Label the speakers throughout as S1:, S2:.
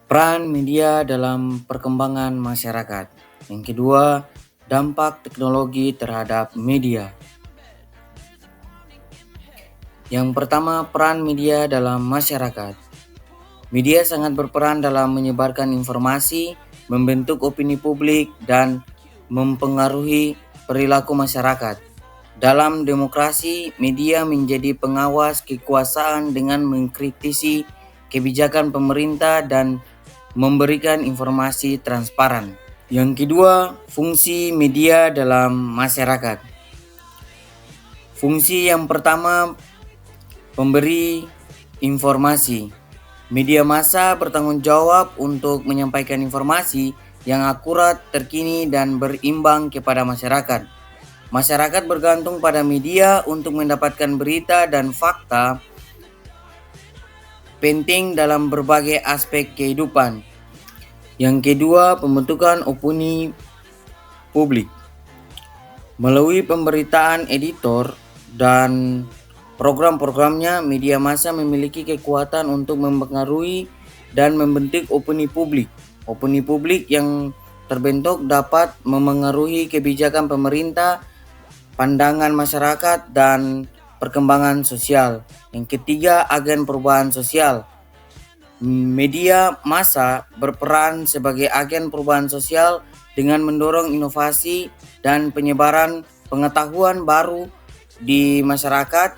S1: Peran media dalam perkembangan masyarakat. Yang kedua, dampak teknologi terhadap media. Yang pertama, peran media dalam masyarakat. Media sangat berperan dalam menyebarkan informasi, membentuk opini publik, dan mempengaruhi perilaku masyarakat. Dalam demokrasi, media menjadi pengawas kekuasaan dengan mengkritisi kebijakan pemerintah dan memberikan informasi transparan. Yang kedua, fungsi media dalam masyarakat. Fungsi yang pertama, pemberi informasi. Media massa bertanggung jawab untuk menyampaikan informasi yang akurat, terkini, dan berimbang kepada masyarakat. Masyarakat bergantung pada media untuk mendapatkan berita dan fakta penting dalam berbagai aspek kehidupan. Yang kedua, pembentukan opini publik. Melalui pemberitaan editor dan program-programnya, media massa memiliki kekuatan untuk mempengaruhi dan membentuk opini publik. Opini publik yang terbentuk dapat memengaruhi kebijakan pemerintah, pandangan masyarakat, dan perkembangan sosial. Yang ketiga, agen perubahan sosial. Media massa berperan sebagai agen perubahan sosial dengan mendorong inovasi dan penyebaran pengetahuan baru di masyarakat.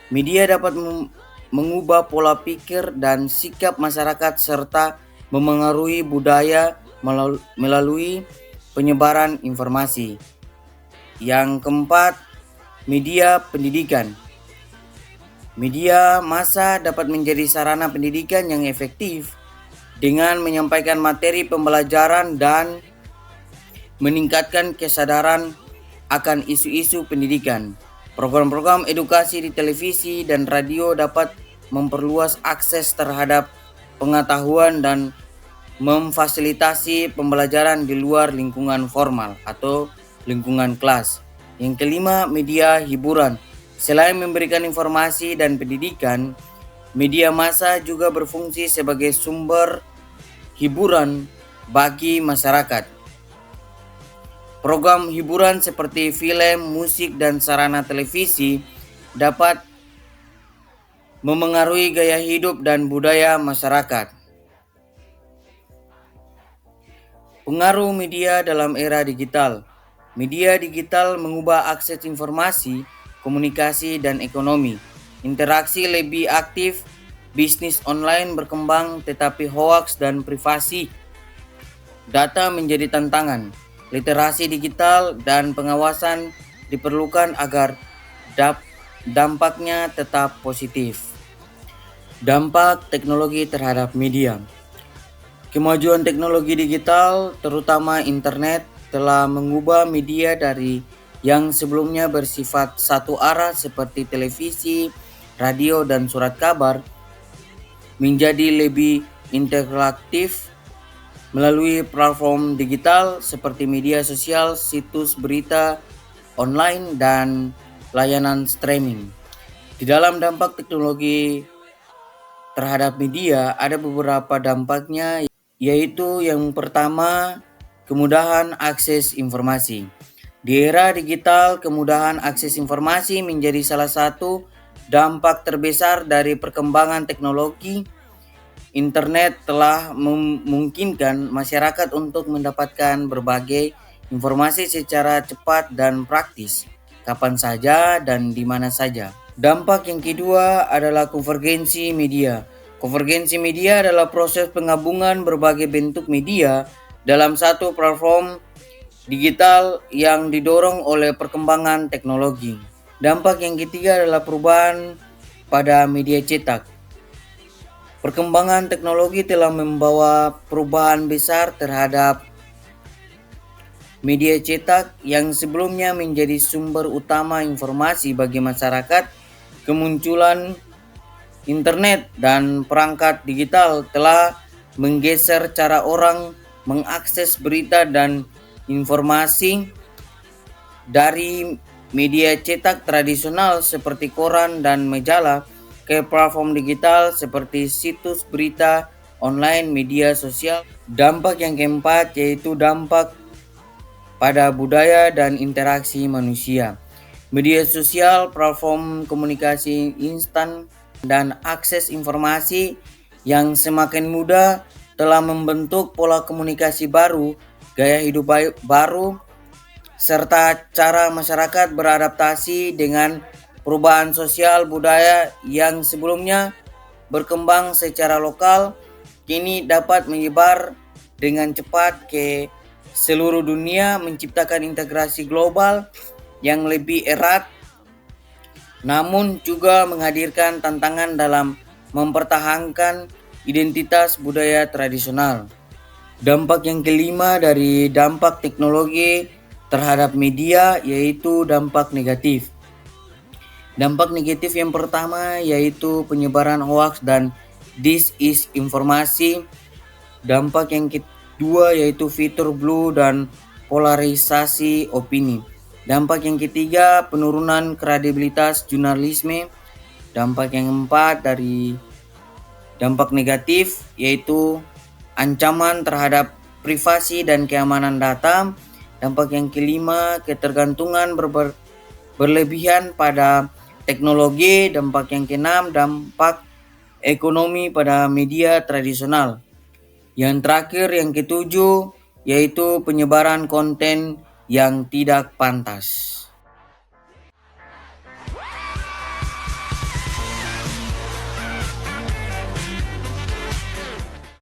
S1: Media dapat mengubah pola pikir dan sikap masyarakat serta memengaruhi budaya melalui penyebaran informasi. Yang keempat, media pendidikan. Media massa dapat menjadi sarana pendidikan yang efektif dengan menyampaikan materi pembelajaran dan meningkatkan kesadaran akan isu-isu pendidikan. Program-program edukasi di televisi dan radio dapat memperluas akses terhadap pengetahuan dan memfasilitasi pembelajaran di luar lingkungan formal atau lingkungan kelas. Yang kelima, media hiburan. Selain memberikan informasi dan pendidikan, media massa juga berfungsi sebagai sumber hiburan bagi masyarakat. Program hiburan seperti film, musik, dan sarana televisi dapat memengaruhi gaya hidup dan budaya masyarakat. Pengaruh media dalam era digital. Media digital mengubah akses informasi, komunikasi, dan ekonomi. Interaksi lebih aktif, bisnis online berkembang, tetapi hoaks dan privasi data menjadi tantangan. Literasi digital dan pengawasan diperlukan agar dampaknya tetap positif. Dampak teknologi terhadap media. Kemajuan teknologi digital, terutama internet, telah mengubah media dari yang sebelumnya bersifat satu arah seperti televisi, radio, dan surat kabar menjadi lebih interaktif melalui platform digital seperti media sosial, situs berita online, dan layanan streaming. Di dalam dampak teknologi terhadap media ada beberapa dampaknya, yaitu yang pertama, kemudahan akses informasi. Di era digital, kemudahan akses informasi menjadi salah satu dampak terbesar dari perkembangan teknologi. Internet telah memungkinkan masyarakat untuk mendapatkan berbagai informasi secara cepat dan praktis, kapan saja dan di mana saja. Dampak yang kedua adalah konvergensi media. Konvergensi media adalah proses penggabungan berbagai bentuk media dalam satu platform digital yang didorong oleh perkembangan teknologi. Dampak yang ketiga adalah perubahan pada media cetak. Perkembangan teknologi telah membawa perubahan besar terhadap media cetak yang sebelumnya menjadi sumber utama informasi bagi masyarakat. Kemunculan internet dan perangkat digital telah menggeser cara orang mengakses berita dan informasi dari media cetak tradisional seperti koran dan majalah ke platform digital seperti situs berita online media sosial. Dampak yang keempat yaitu dampak pada budaya dan interaksi manusia. Media sosial, platform komunikasi instan, dan akses informasi yang semakin mudah telah membentuk pola komunikasi baru, gaya hidup baru, serta cara masyarakat beradaptasi dengan perubahan sosial budaya yang sebelumnya berkembang secara lokal, kini dapat menyebar dengan cepat ke seluruh dunia, menciptakan integrasi global yang lebih erat, namun juga menghadirkan tantangan dalam mempertahankan identitas budaya tradisional. Dampak yang kelima dari dampak teknologi terhadap media yaitu dampak negatif. Dampak negatif yang pertama yaitu penyebaran hoaks dan disinformasi. Dampak yang kedua yaitu fitur blue dan polarisasi opini. Dampak yang ketiga penurunan kredibilitas jurnalisme. Dampak yang keempat dari dampak negatif yaitu ancaman terhadap privasi dan keamanan data. Dampak yang kelima ketergantungan berlebihan pada teknologi. Dampak yang keenam dampak ekonomi pada media tradisional. Yang terakhir yang ketujuh yaitu penyebaran konten yang tidak pantas.